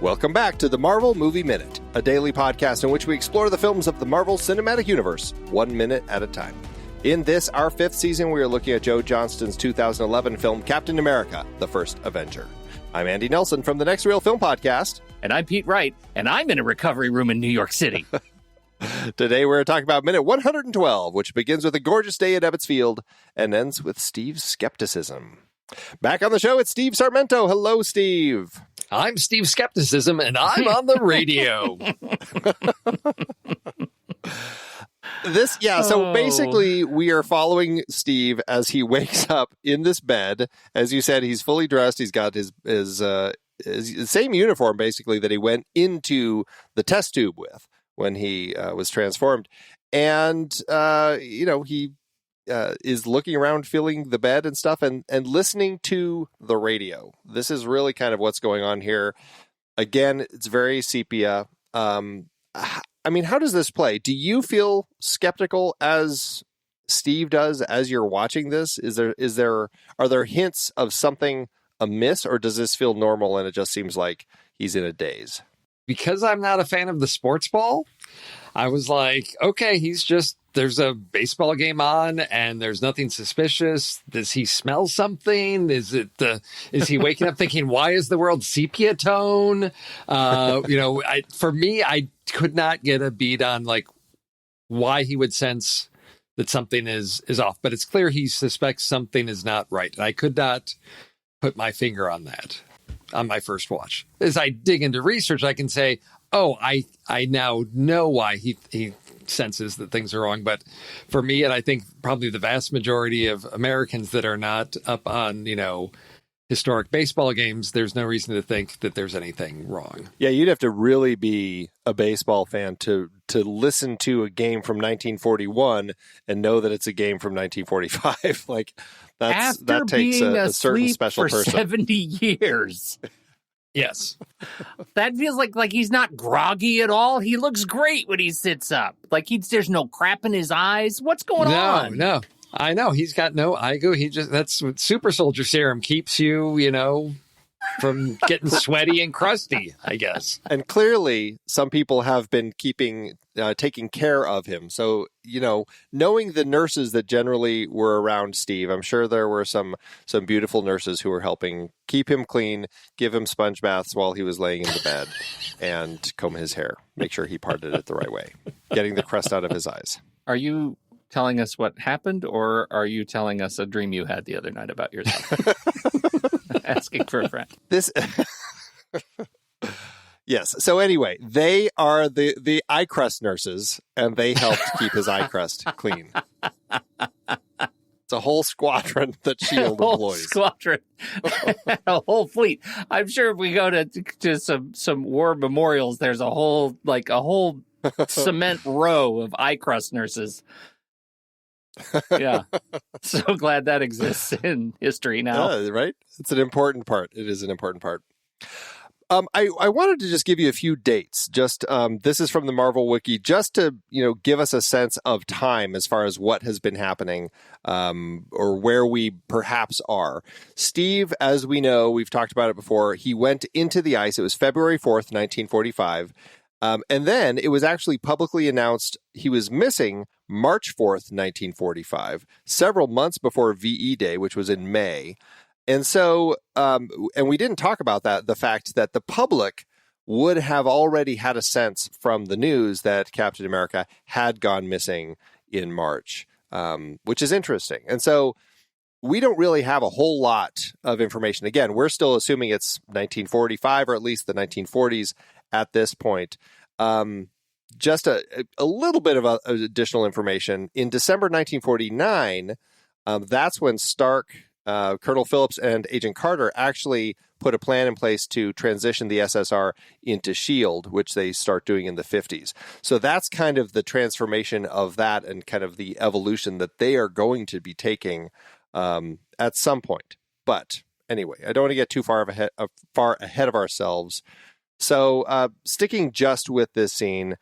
Welcome back to the Marvel Movie Minute, a daily podcast in which we explore the films of the Marvel Cinematic Universe, 1 minute at a time. In this, our 5th season, we are looking at Joe Johnston's 2011 film, Captain America, The First Avenger. I'm Andy Nelson from the Next Reel Film Podcast. And I'm Pete Wright, and I'm in a recovery room in New York City. Today, we're talking about minute 112, which begins with a gorgeous day at Ebbets Field and ends with Steve's skepticism. Back on the show, it's Steve Sarmento. Hello, Steve. I'm Steve Skepticism, and I'm on the radio. So basically, we are following Steve as he wakes up in this bed. As you said, he's fully dressed. He's got his same uniform, basically, that he went into the test tube with when he was transformed. And, he is looking around, feeling the bed and stuff, and listening to the radio. This is really kind of what's going on here. Again, it's very sepia. How does this play? Do you feel skeptical as Steve does as you're watching this? Are there hints of something amiss, or does this feel normal and it just seems like he's in a daze? Because I'm not a fan of the sports ball, I was like, okay, there's a baseball game on and there's nothing suspicious. Does he smell something? Is he waking up thinking, why is the world sepia tone? For me, I could not get a beat on like why he would sense that something is off, but it's clear he suspects something is not right. And I could not put my finger on that on my first watch. As I dig into research, I can say, oh, I now know why he senses that things are wrong. But for me, and I think probably the vast majority of Americans that are not up on, historic baseball games, there's no reason to think that there's anything wrong. Yeah, you'd have to really be a baseball fan to listen to a game from 1941 and know that it's a game from 1945. Like that takes a certain special for person. 70 years. Yes. That feels like he's not groggy at all. He looks great when he sits up. Like there's no crap in his eyes. What's going on? No. I know. He's got no IGO. That's what super soldier serum keeps you, from getting sweaty and crusty, I guess. And clearly some people have been taking care of him. So, knowing the nurses that generally were around Steve, I'm sure there were some beautiful nurses who were helping keep him clean, give him sponge baths while he was laying in the bed, and comb his hair, make sure he parted it the right way, getting the crust out of his eyes. Are you telling us what happened, or are you telling us a dream you had the other night about yourself? Asking for a friend. Yes. So anyway, they are the eye crust nurses, and they helped keep his eye crust clean. It's a whole squadron that S.H.I.E.L.D. employs. Squadron. A whole fleet. I'm sure if we go to some war memorials, there's a whole cement row of eye crust nurses. Yeah. So glad that exists in history now. Yeah, right? It's an important part. It is an important part. I wanted to just give you a few dates. Just this is from the Marvel Wiki, just to give us a sense of time as far as what has been happening, or where we perhaps are. Steve, as we know, we've talked about it before. He went into the ice. It was February 4th, 1945. And then it was actually publicly announced he was missing March 4th, 1945, several months before VE Day, which was in May. And so, and we didn't talk about the fact that the public would have already had a sense from the news that Captain America had gone missing in March, which is interesting. And so we don't really have a whole lot of information. Again, we're still assuming it's 1945, or at least the 1940s at this point. Just a little bit of additional information. In December 1949, that's when Stark, Colonel Phillips, and Agent Carter actually put a plan in place to transition the SSR into S.H.I.E.L.D., which they start doing in the 50s. So that's kind of the transformation of that, and kind of the evolution that they are going to be taking at some point. But anyway, I don't want to get too far ahead of ourselves. So sticking just with this scene,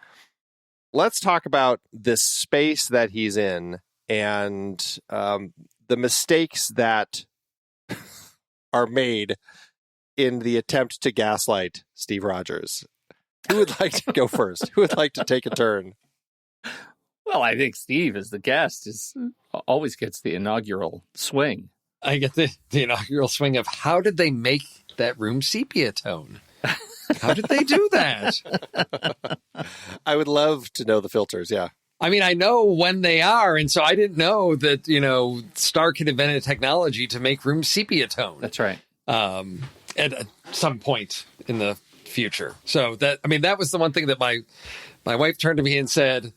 let's talk about this space that he's in, and the mistakes that are made in the attempt to gaslight Steve Rogers? Who would like to go first? Who would like to take a turn? Well, I think Steve, as the guest, always gets the inaugural swing. I get the inaugural swing of how did they make that room sepia tone? How did they do that? I would love to know the filters, yeah. I mean, I know when they are, and so I didn't know that, Stark had invented technology to make room sepia tone. That's right. At some point in the future. So that was the one thing that my wife turned to me and said,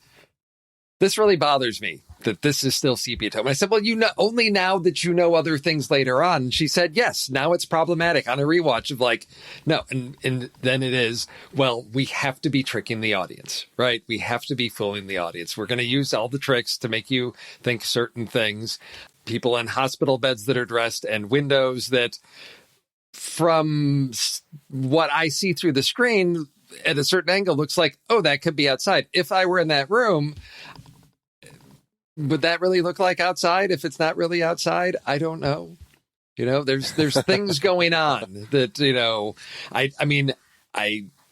this really bothers me that this is still sepia tone. I said, well, only now that you know other things later on. And she said, yes, now it's problematic on a rewatch of like, no. And then it is, well, we have to be tricking the audience, right? We have to be fooling the audience. We're going to use all the tricks to make you think certain things. People in hospital beds that are dressed and windows that, from what I see through the screen at a certain angle, looks like, oh, that could be outside. If I were in that room, would that really look like outside? If it's not really outside, I don't know. There's things going on that,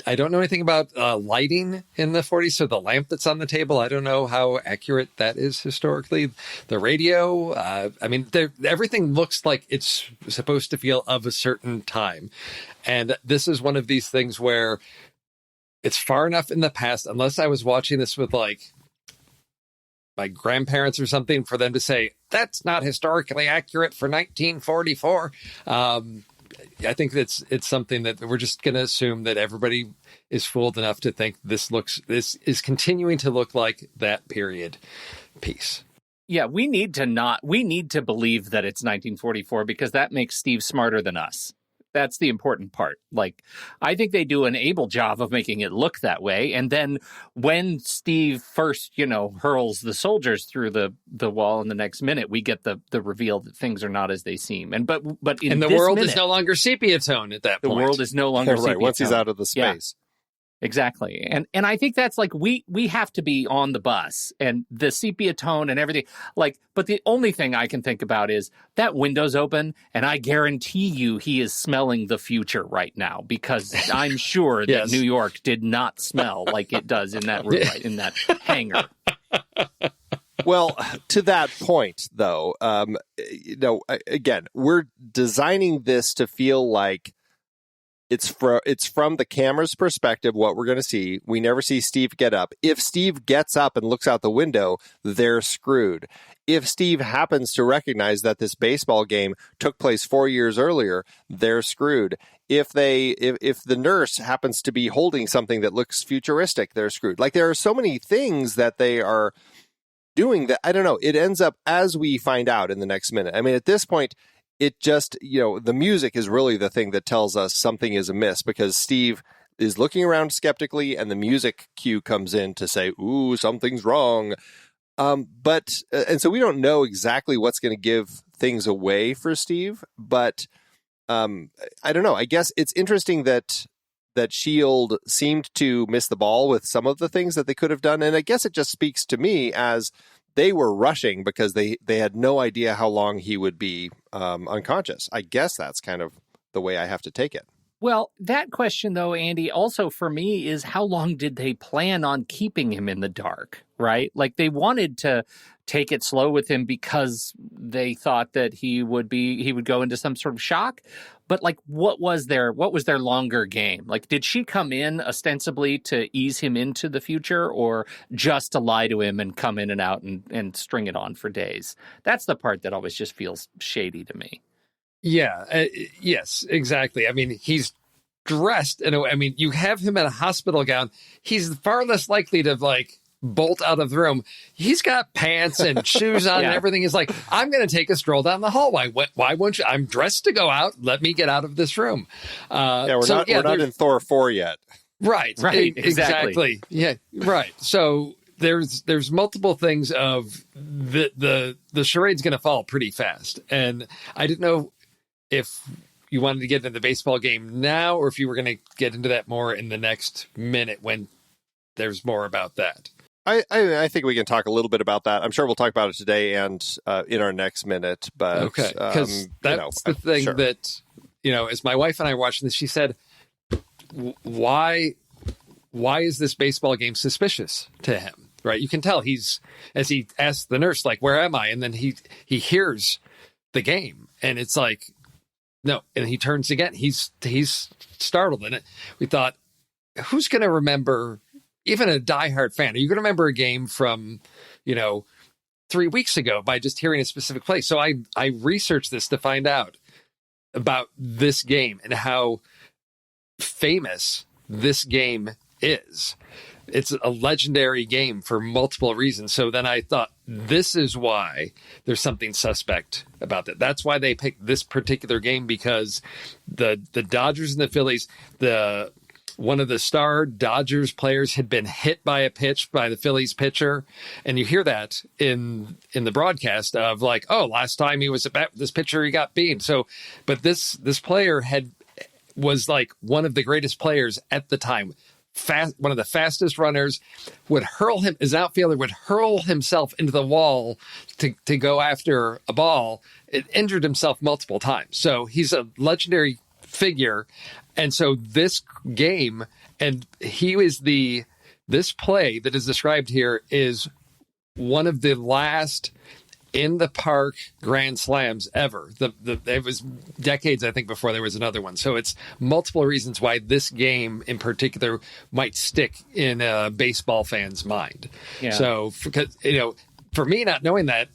I don't know anything about lighting in the 40s. So the lamp that's on the table, I don't know how accurate that is historically. The radio, everything looks like it's supposed to feel of a certain time. And this is one of these things where it's far enough in the past, unless I was watching this with like my grandparents or something, for them to say, that's not historically accurate for 1944. I think it's something that we're just going to assume that everybody is fooled enough to think this is continuing to look like that period piece. Yeah, we need to believe that it's 1944 because that makes Steve smarter than us. That's the important part. Like, I think they do an able job of making it look that way. And then when Steve first, hurls the soldiers through the wall in the next minute, we get the reveal that things are not as they seem. And but in the this world minute, is no longer sepia tone at that point. The world is no longer sepia right, once tone. he's out of the space. Yeah. Exactly. And I think that's like we have to be on the bus and the sepia tone and everything. Like, but the only thing I can think about is that window's open and I guarantee you he is smelling the future right now because I'm sure Yes. that New York did not smell like it does in that room, right, in that hangar. Well, to that point, though, again, we're designing this to feel like it's from the camera's perspective, what we're going to see. We never see Steve get up. If Steve gets up and looks out the window, they're screwed. If Steve happens to recognize that this baseball game took place 4 years earlier, they're screwed. If the nurse happens to be holding something that looks futuristic, they're screwed. Like, there are so many things that they are doing that, I don't know, it ends up, as we find out in the next minute. I mean, at this point, it just, the music is really the thing that tells us something is amiss because Steve is looking around skeptically and the music cue comes in to say, ooh, something's wrong. And so we don't know exactly what's going to give things away for Steve, but I don't know. I guess it's interesting that S.H.I.E.L.D. seemed to miss the ball with some of the things that they could have done. And I guess it just speaks to me as they were rushing because they had no idea how long he would be unconscious. I guess that's kind of the way I have to take it. Well, that question, though, Andy, also for me is how long did they plan on keeping him in the dark, right? Like, they wanted to take it slow with him because they thought that he would go into some sort of shock. But like, what was their longer game? Like, did she come in ostensibly to ease him into the future or just to lie to him and come in and out and string it on for days? That's the part that always just feels shady to me. Yeah. Yes, exactly. I mean, he's dressed you have him in a hospital gown. He's far less likely to bolt out of the room. He's got pants and shoes on and everything. Is like, I'm going to take a stroll down the hallway. Why won't you? I'm dressed to go out. Let me get out of this room. We're not in Thor 4 yet. Right. Exactly. Yeah. Right. So there's multiple things of the charade's going to fall pretty fast. And I didn't know if you wanted to get into the baseball game now or if you were going to get into that more in the next minute when there's more about that. I think we can talk a little bit about that. I'm sure we'll talk about it today and in our next minute. But okay, because that's the thing that as my wife and I were watching this, she said, why is this baseball game suspicious to him? Right. You can tell as he asks the nurse, like, where am I? And then he hears the game and it's like, no. And he turns again. He's startled. And we thought, who's going to remember, even a diehard fan? Are you going to remember a game from, 3 weeks ago by just hearing a specific play? So I researched this to find out about this game and how famous this game is. It's a legendary game for multiple reasons. So then I thought, this is why there's something suspect about that. That's why they picked this particular game, because the Dodgers and the Phillies, one of the star Dodgers players had been hit by a pitch by the Phillies pitcher. And you hear that in the broadcast of like, oh, last time he was at this pitcher, he got beamed. So, but this player was like one of the greatest players at the time. One of the fastest runners, his outfielder would hurl himself into the wall to go after a ball. It injured himself multiple times. So he's a legendary figure. And so this game, and this play that is described here is one of the last in the park grand slams ever. It was decades, I think, before there was another one. So it's multiple reasons why this game in particular might stick in a baseball fan's mind. Yeah. So because, for me, not knowing that,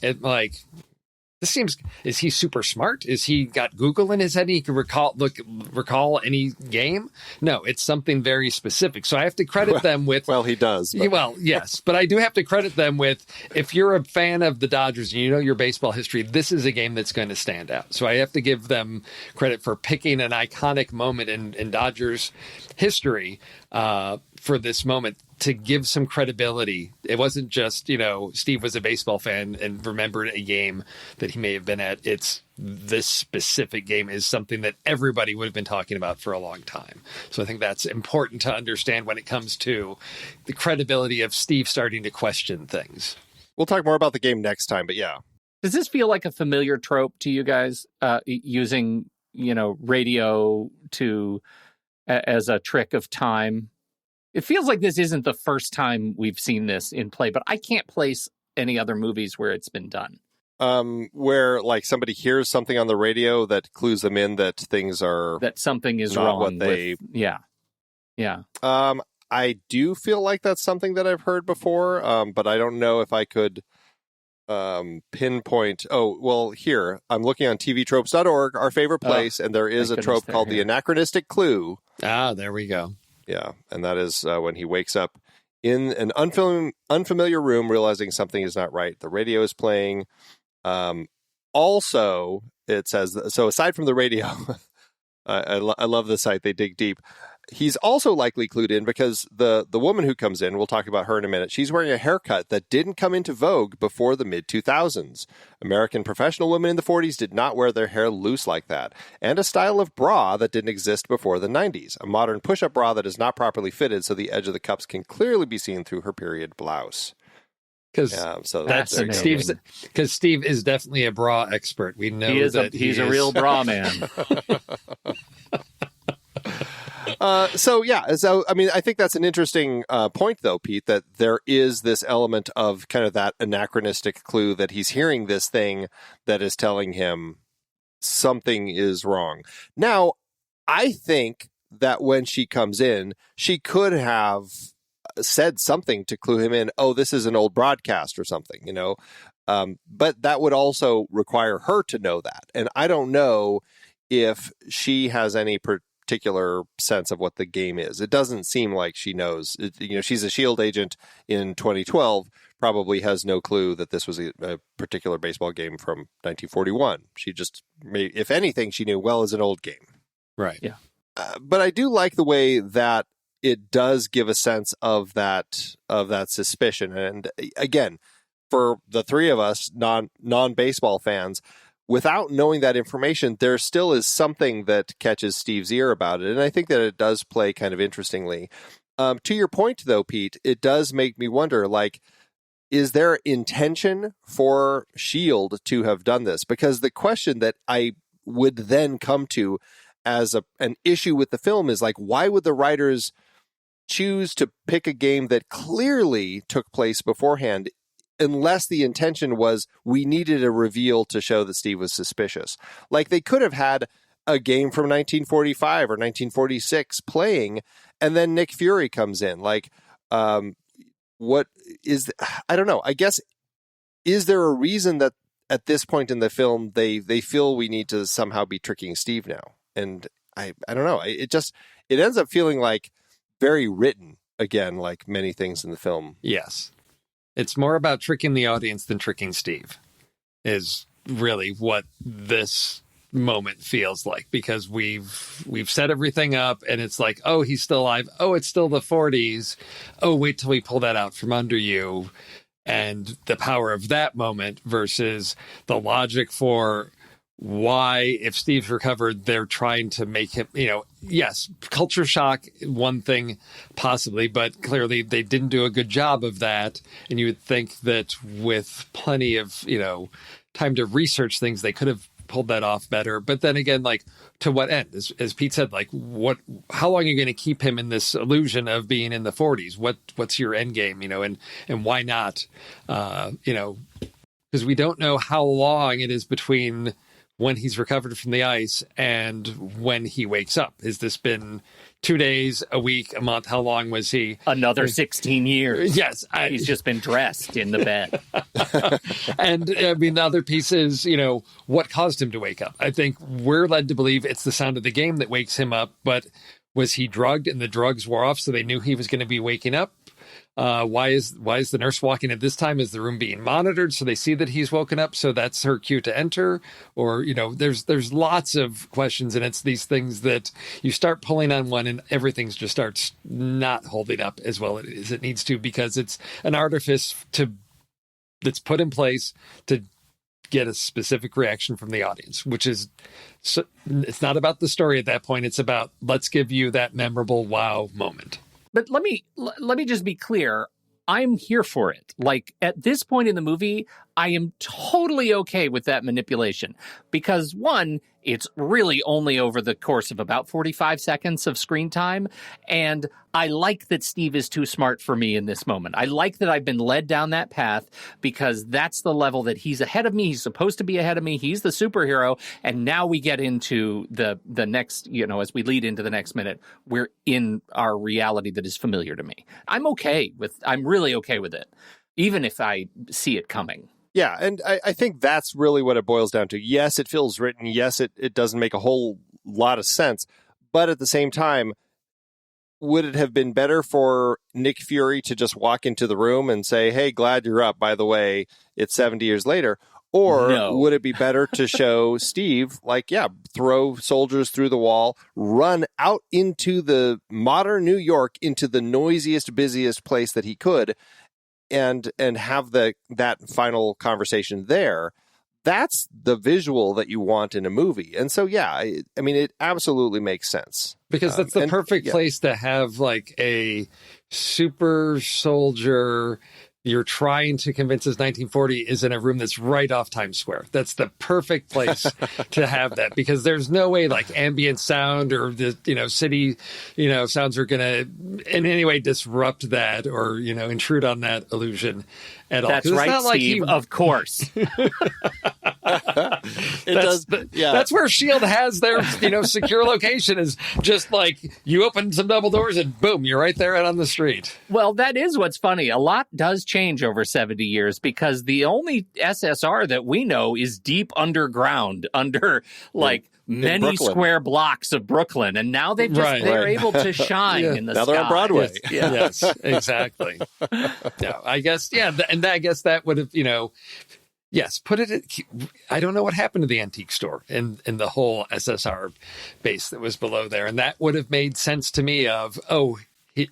this seems, is he super smart? Is he got Google in his head and he can recall any game? No, it's something very specific. So I have to credit them with... Well, he does. But. Well, yes. But I do have to credit them with, if you're a fan of the Dodgers and you know your baseball history, this is a game that's going to stand out. So I have to give them credit for picking an iconic moment in Dodgers history for this moment, to give some credibility. It wasn't just, Steve was a baseball fan and remembered a game that he may have been at. It's this specific game is something that everybody would have been talking about for a long time. So I think that's important to understand when it comes to the credibility of Steve starting to question things. We'll talk more about the game next time, but yeah. Does this feel like a familiar trope to you guys, using, radio as a trick of time? It feels like this isn't the first time we've seen this in play, but I can't place any other movies where it's been done. Where like somebody hears something on the radio that clues them in that something is wrong. What they, yeah. I do feel like that's something that I've heard before, but I don't know if I could pinpoint. Oh, well, here I'm looking on tvtropes.org, our favorite place, and there is a trope called the anachronistic clue. Ah, there we go. Yeah, and that is when he wakes up in an unfamiliar room, realizing something is not right. The radio is playing. Also, it says, so aside from the radio, I love the site. They dig deep. He's also likely clued in because the woman who comes in, we'll talk about her in a minute, she's wearing a haircut that didn't come into vogue before the mid-2000s. American professional women in the 40s did not wear their hair loose like that. And a style of bra that didn't exist before the 90s. A modern push-up bra that is not properly fitted so the edge of the cups can clearly be seen through her period blouse. Because Steve is definitely a bra expert. We know he's a real bra man. So I mean, I think that's an interesting point, though, Pete, that there is this element of kind of that anachronistic clue that he's hearing this thing that is telling him something is wrong. Now, I think that when she comes in, she could have said something to clue him in. Oh, this is an old broadcast or something, but that would also require her to know that. And I don't know if she has any particular sense of what the game is. It doesn't seem like she knows. She's a SHIELD agent in 2012, probably has no clue that this was a particular baseball game from 1941. She just, if anything, she knew, well, it's an old game. Right. Yeah. But I do like the way that it does give a sense of that suspicion. And again, for the three of us non-baseball fans, without knowing that information, there still is something that catches Steve's ear about it. And I think that it does play kind of interestingly. To your point, though, Pete, it does make me wonder, is there intention for SHIELD to have done this? Because the question that I would then come to as an issue with the film is like, why would the writers choose to pick a game that clearly took place beforehand, unless the intention was we needed a reveal to show that Steve was suspicious? Like, they could have had a game from 1945 or 1946 playing, and then Nick Fury comes in. Like, what is, I don't know. I guess, is there a reason that at this point in the film they feel we need to somehow be tricking Steve now? And I don't know. It ends up feeling like very written again, like many things in the film. Yes. It's more about tricking the audience than tricking Steve, is really what this moment feels like, because we've set everything up and it's like, oh, he's still alive. Oh, it's still the 40s. Oh, wait till we pull that out from under you. And the power of that moment versus the logic for why, if Steve's recovered, they're trying to make him, yes, culture shock, one thing possibly, but clearly they didn't do a good job of that. And you would think that with plenty of, time to research things, they could have pulled that off better. But then again, like, to what end? As Pete said, like, how long are you going to keep him in this illusion of being in the 40s? What's your end game, and why not? Because we don't know how long it is between when he's recovered from the ice and when he wakes up. Has this been 2 days, a week, a month? How long was he? Another 16 years. Yes. He's just been dressed in the bed. And I mean, the other piece is, what caused him to wake up? I think we're led to believe it's the sound of the game that wakes him up, but was he drugged and the drugs wore off so they knew he was going to be waking up? Why is the nurse walking at this time? Is the room being monitored so they see that he's woken up, so that's her cue to enter? Or, there's lots of questions, and it's these things that you start pulling on one and everything just starts not holding up as well as it needs to, because it's an artifice that's put in place to get a specific reaction from the audience, which is, it's not about the story at that point. It's about, let's give you that memorable wow moment. But let me just be clear. I'm here for it. Like, at this point in the movie, I am totally okay with that manipulation because, one, it's really only over the course of about 45 seconds of screen time. And I like that Steve is too smart for me in this moment. I like that I've been led down that path because that's the level that he's ahead of me. He's supposed to be ahead of me. He's the superhero. And now we get into the next, as we lead into the next minute, we're in our reality that is familiar to me. I'm really okay with it, even if I see it coming. Yeah, and I think that's really what it boils down to. Yes, it feels written. Yes, it doesn't make a whole lot of sense. But at the same time, would it have been better for Nick Fury to just walk into the room and say, hey, glad you're up, by the way, it's 70 years later? Or would it be better to show Steve, throw soldiers through the wall, run out into the modern New York, into the noisiest, busiest place that he could, and have that final conversation there? That's the visual that you want in a movie. And so, I mean, it absolutely makes sense. Because that's the perfect place to have like a super soldier you're trying to convince us 1940 is in a room that's right off Times Square. That's the perfect place to have that, because there's no way like ambient sound or the, city, sounds are going to in any way disrupt that or, intrude on that illusion at all. That's right, Steve, of course. That's where S.H.I.E.L.D. has their, secure location, is just like you open some double doors and boom, you're right there out on the street. Well, that is what's funny. A lot does change over 70 years because the only SSR that we know is deep underground under many square blocks of Brooklyn. And now they're able to shine in the sky. Now they're on Broadway. Yes, exactly. Yeah, I guess, and I guess that would have, yes, put it. I don't know what happened to the antique store in the whole SSR base that was below there, and that would have made sense to me.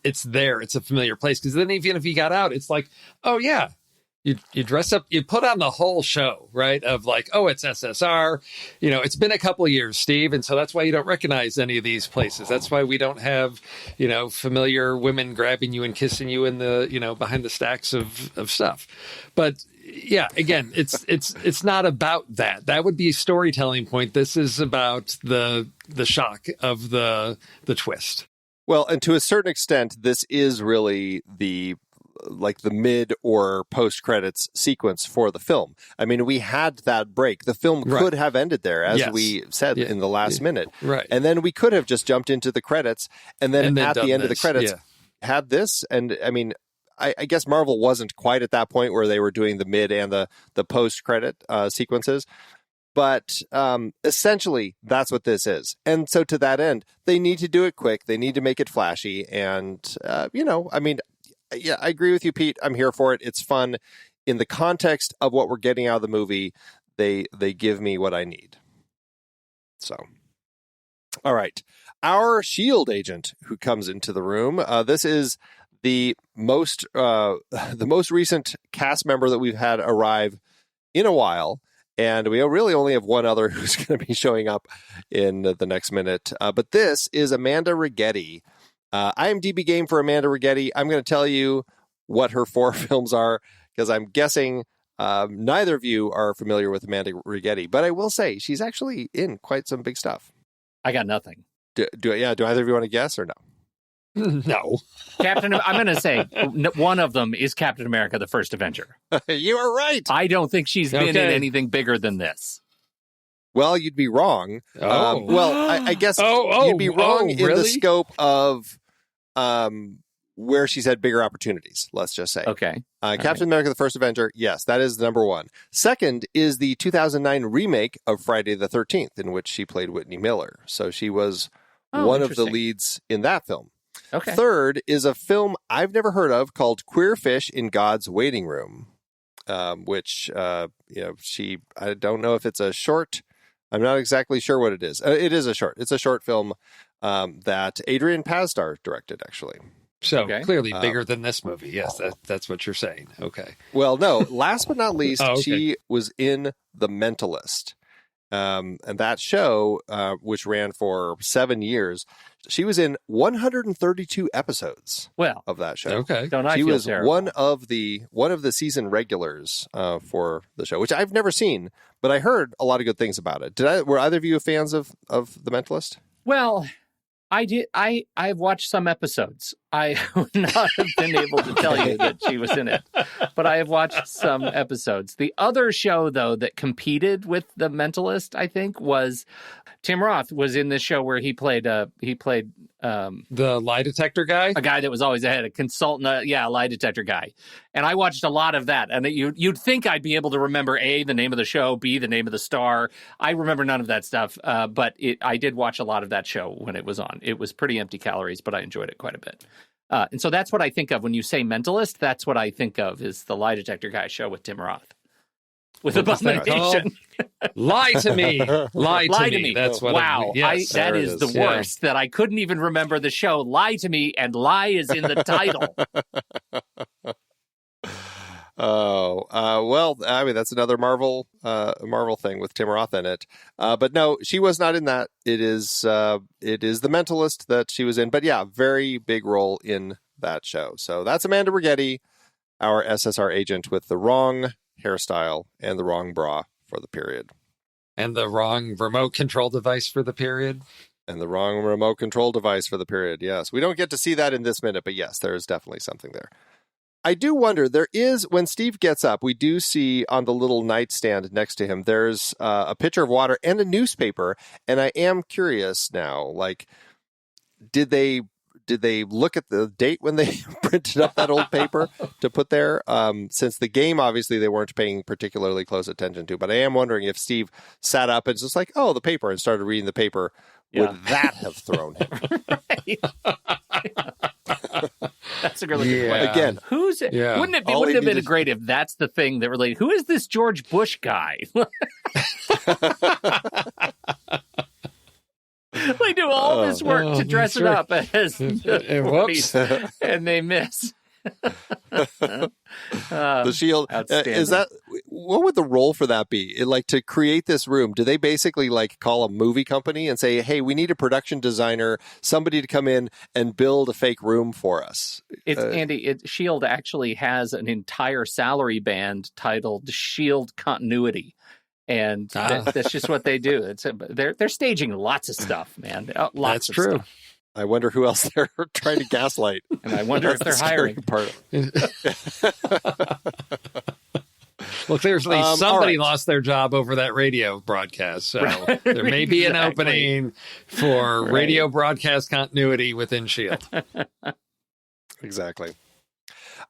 It's there. It's a familiar place. Because then even if he got out, it's like, oh yeah, you dress up, you put on the whole show, right? Of like, oh, it's SSR. It's been a couple of years, Steve, and so that's why you don't recognize any of these places. That's why we don't have, familiar women grabbing you and kissing you in the, behind the stacks of stuff. But yeah, again, it's not about that. That would be a storytelling point. This is about the the shock of the twist. Well, and to a certain extent, this is really the mid or post credits sequence for the film. I mean, we had that break. The film could have ended there, as we said in the last minute. Right. And then we could have just jumped into the credits and then at the end of the credits had this. And I mean, I guess Marvel wasn't quite at that point where they were doing the mid and the post credit sequences. But essentially, that's what this is. And so to that end, they need to do it quick. They need to make it flashy. And, I mean, yeah, I agree with you, Pete. I'm here for it. It's fun. In the context of what we're getting out of the movie, they give me what I need. So, all right. Our S.H.I.E.L.D. agent who comes into the room. This is the most recent cast member that we've had arrive in a while. And we really only have one other who's going to be showing up in the next minute. But this is Amanda Righetti. IMDb game for Amanda Righetti. I'm going to tell you what her 4 films are, because I'm guessing neither of you are familiar with Amanda Righetti. But I will say she's actually in quite some big stuff. I got nothing. Do either of you want to guess or no? No. I'm going to say one of them is Captain America, the First Avenger. You are right. I don't think she's been in anything bigger than this. Well, you'd be wrong. Oh. I guess you'd be wrong in the scope of where she's had bigger opportunities, let's just say. Okay. Captain America, the First Avenger, yes, that is number 1. Second is the 2009 remake of Friday the 13th, in which she played Whitney Miller. So she was one of the leads in that film. Okay. Third is a film I've never heard of called Queer Fish in God's Waiting Room, which, I don't know if it's a short. I'm not exactly sure what it is. It is a short. It's a short film that Adrian Pasdar directed, actually. So clearly bigger than this movie. Yes, that's what you're saying. Okay. Well, no. Last but not least, she was in The Mentalist. And that show, which ran for 7 years, she was in 132 episodes of that show. Okay. She was one of the season regulars for the show, which I've never seen, but I heard a lot of good things about it. Were either of you fans of The Mentalist? Well, I did. I've watched some episodes. I would not have been able to tell you that she was in it, but I have watched some episodes. The other show, though, that competed with The Mentalist, I think, was Tim Roth was in this show where he played the lie detector guy, a guy that was always ahead, a consultant, a lie detector guy. And I watched a lot of that. And you'd think I'd be able to remember A, the name of the show, B, the name of the star. I remember none of that stuff, but I did watch a lot of that show when it was on. It was pretty empty calories, but I enjoyed it quite a bit. And so that's what I think of when you say Mentalist. That's what I think of is the lie detector guy show with Tim Roth. With Abomination. Lie to me. Lie to me. That's what. Wow. That is the worst. That I couldn't even remember the show. Lie to me, and lie is in the title. Well, I mean, that's another Marvel thing with Tim Roth in it. But no, she was not in that. It is The Mentalist that she was in. But yeah, very big role in that show. So that's Amanda Righetti, our SSR agent with the wrong hairstyle and the wrong bra for the period. And the wrong remote control device for the period. Yes. We don't get to see that in this minute, but yes, there is definitely something there. I do wonder, when Steve gets up, we do see on the little nightstand next to him, there's a pitcher of water and a newspaper. And I am curious now, like, did they look at the date when they printed up that old paper to put there? Since the game, obviously, they weren't paying particularly close attention to. But I am wondering if Steve sat up and just like, oh, the paper, and started reading the paper. Yeah. Would that have thrown him? That's a really good point. Again, who's it? Yeah. Wouldn't it have been great if that's the thing that related? Who is this George Bush guy? They do all this work to dress it up as the and they miss. The S.H.I.E.L.D. Is that, what would the role for that be? To create this room, do they basically call a movie company and say, hey, we need a production designer, somebody to come in and build a fake room for us? Andy, S.H.I.E.L.D. actually has an entire salary band titled S.H.I.E.L.D. Continuity. And that's just what they do. They're staging lots of stuff, man. Lots That's of true. stuff. I wonder who else they're trying to gaslight. And I wonder if they're hiring. Part. Well, clearly all somebody right. lost their job over that radio broadcast. So Right. there may be an Exactly. opening for Right. radio broadcast continuity within S.H.I.E.L.D. Exactly.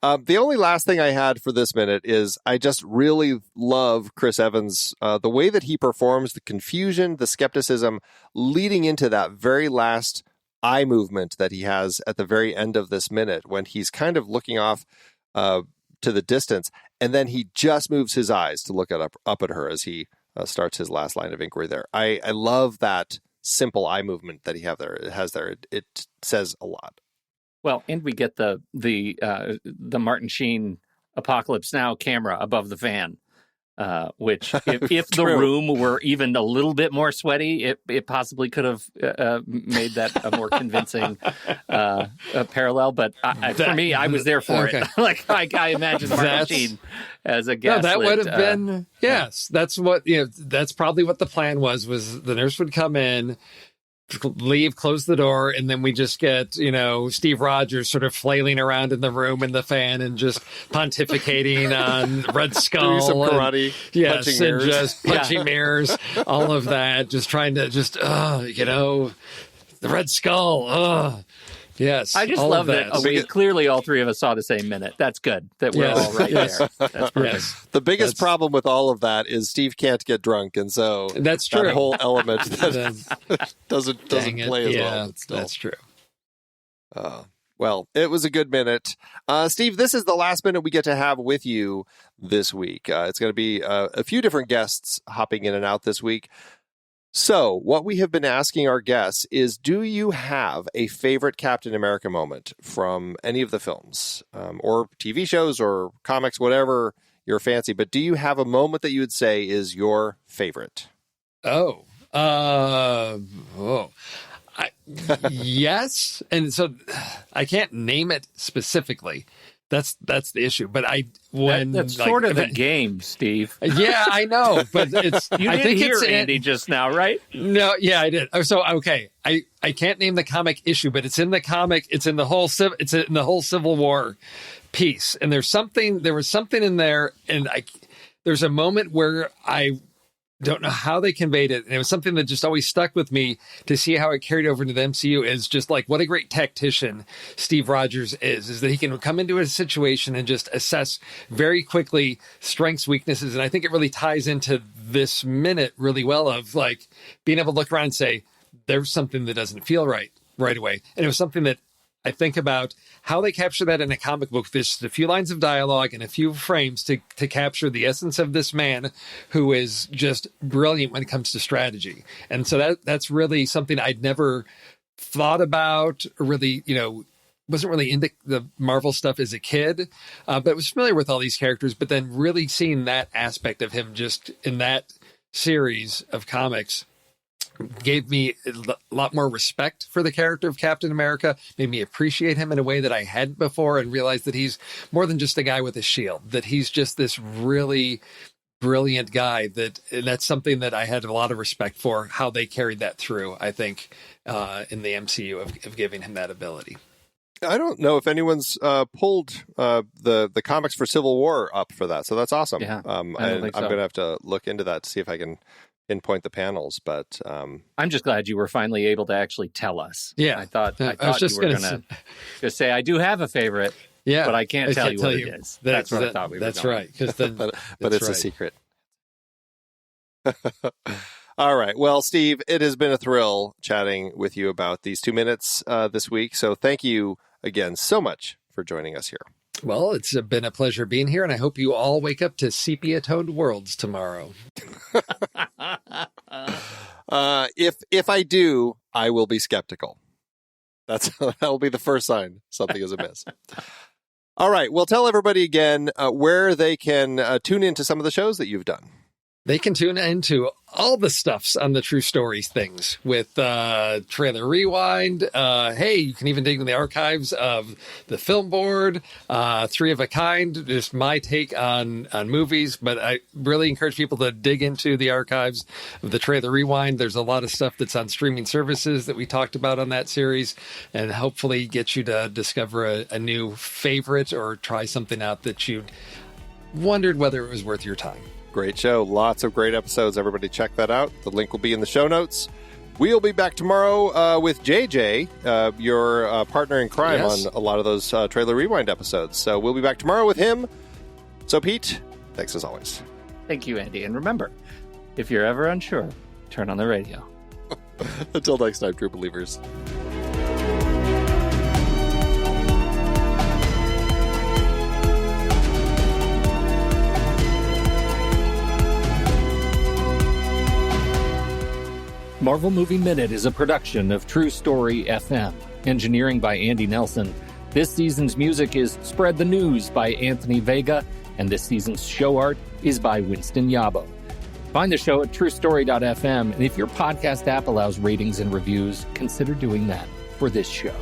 The only last thing I had for this minute is I just really love Chris Evans, the way that he performs, the confusion, the skepticism leading into that very last eye movement that he has at the very end of this minute when he's kind of looking off to the distance, and then he just moves his eyes to look up at her as he starts his last line of inquiry there. I love that simple eye movement that he has there. It says a lot. Well, and we get the Martin Sheen Apocalypse Now camera above the fan, which if the room were even a little bit more sweaty, it possibly could have made that a more convincing parallel. But for me, I was there for it. Like I imagine Martin Sheen as a gaslit. No, that would have been yes. That's what that's probably what the plan was. Was the nurse would come in, leave, close the door, and then we just get Steve Rogers sort of flailing around in the room in the fan and just pontificating on Red Skull, doing some karate, yes, punching mirrors. and just punching mirrors, all of that, just trying to the Red Skull, yes. I just all love of that. We clearly all three of us saw the same minute. That's good. That we're all right there. That's perfect. Yes. The biggest problem with all of that is Steve can't get drunk, and so That's true. that whole element that doesn't Dang it. play as Yeah, well. But still. that's true. Well, it was a good minute. Steve, this is the last minute we get to have with you this week. It's going to be a few different guests hopping in and out this week. So what we have been asking our guests is, do you have a favorite Captain America moment from any of the films or TV shows or comics, whatever your fancy? But do you have a moment that you would say is your favorite? Yes, and so I can't name it specifically. That's the issue. But That's sort of the game, Steve. Yeah, I know, but it's. You I did think hear it's Andy just now, right? No, yeah, I did. So okay, I can't name the comic issue, but it's in the comic. It's in the whole Civil War piece, and there was something in there, and there's a moment where I don't know how they conveyed it, and it was something that just always stuck with me to see how it carried over into the MCU. Is just like what a great tactician Steve Rogers is that he can come into a situation and just assess very quickly strengths, weaknesses, and I think it really ties into this minute really well of like being able to look around and say there's something that doesn't feel right away, and it was something that I think about how they capture that in a comic book. There's just a few lines of dialogue and a few frames to capture the essence of this man who is just brilliant when it comes to strategy. And so that's really something I'd never thought about, or really, wasn't really into the Marvel stuff as a kid, but was familiar with all these characters. But then really seeing that aspect of him just in that series of comics gave me a lot more respect for the character of Captain America, made me appreciate him in a way that I hadn't before, and realized that he's more than just a guy with a shield, that he's just this really brilliant guy. That's something that I had a lot of respect for, how they carried that through, I think, in the MCU of giving him that ability. I don't know if anyone's pulled the comics for Civil War up for that, so that's awesome. Yeah, I'm think so. going to have to look into that to see if I can pinpoint the panels, but I'm just glad you were finally able to actually tell us. Yeah. I thought was just you were gonna going to say, I do have a a Yeah, but I can't tell you what it is. That's what I thought we were That's going. right. Because then, but that's it's right. a secret. All right. Well, Steve, it has been a thrill chatting with you about these 2 minutes this week. So thank you again so much for joining us here. Well, it's been a pleasure being here, and I hope you all wake up to sepia-toned worlds tomorrow. If I do, I will be skeptical. That'll be the first sign something is amiss. All right. Well, tell everybody again where they can tune into some of the shows that you've done. They can tune into all the stuffs on the True Stories things with Trailer Rewind. Hey, you can even dig in the archives of the Film Board, Three of a Kind, just my take on movies. But I really encourage people to dig into the archives of the Trailer Rewind. There's a lot of stuff that's on streaming services that we talked about on that series, and hopefully get you to discover a new favorite or try something out that you wondered whether it was worth your time. Great show. Lots of great episodes. Everybody check that out. The link will be in the show notes. We'll be back tomorrow with JJ, your partner in crime on a lot of those Trailer Rewind episodes. So we'll be back tomorrow with him. So Pete, thanks as always. Thank you, Andy. And remember, if you're ever unsure, turn on the radio. Until next time, true believers. Marvel Movie Minute is a production of TruStory FM. Engineering by Andy Nelson. This season's music is Spread the News by Anthony Vega, and this season's show art is by Winston Yabo. Find the show at trustory.fm, and if your podcast app allows ratings and reviews, consider doing that for this show.